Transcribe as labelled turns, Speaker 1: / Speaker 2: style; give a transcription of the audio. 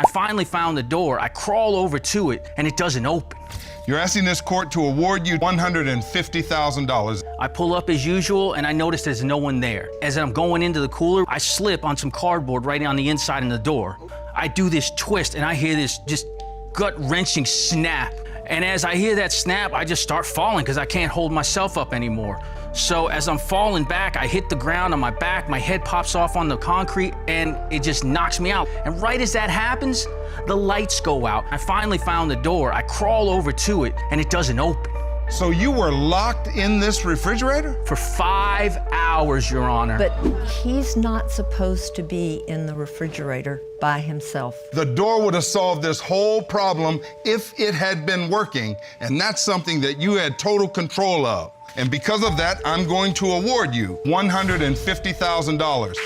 Speaker 1: I finally found the door. I crawl over to it, and it doesn't open.
Speaker 2: You're asking this court to award you $150,000.
Speaker 1: I pull up as usual, and I notice there's no one there. As I'm going into the cooler, I slip on some cardboard right on the inside of the door. I do this twist, and I hear this just gut-wrenching snap. And as I hear that snap, I just start falling because I can't hold myself up anymore. So as I'm falling back, I hit the ground on my back, my head pops off on the concrete, and it just knocks me out. And right as that happens, the lights go out. I finally found the door. I crawl over to it, and it doesn't open.
Speaker 2: So you were locked in this refrigerator?
Speaker 1: For 5 hours, Your Honor.
Speaker 3: But he's not supposed to be in the refrigerator by himself.
Speaker 2: The door would have solved this whole problem if it had been working, and that's something that you had total control of. And because of that, I'm going to award you $150,000.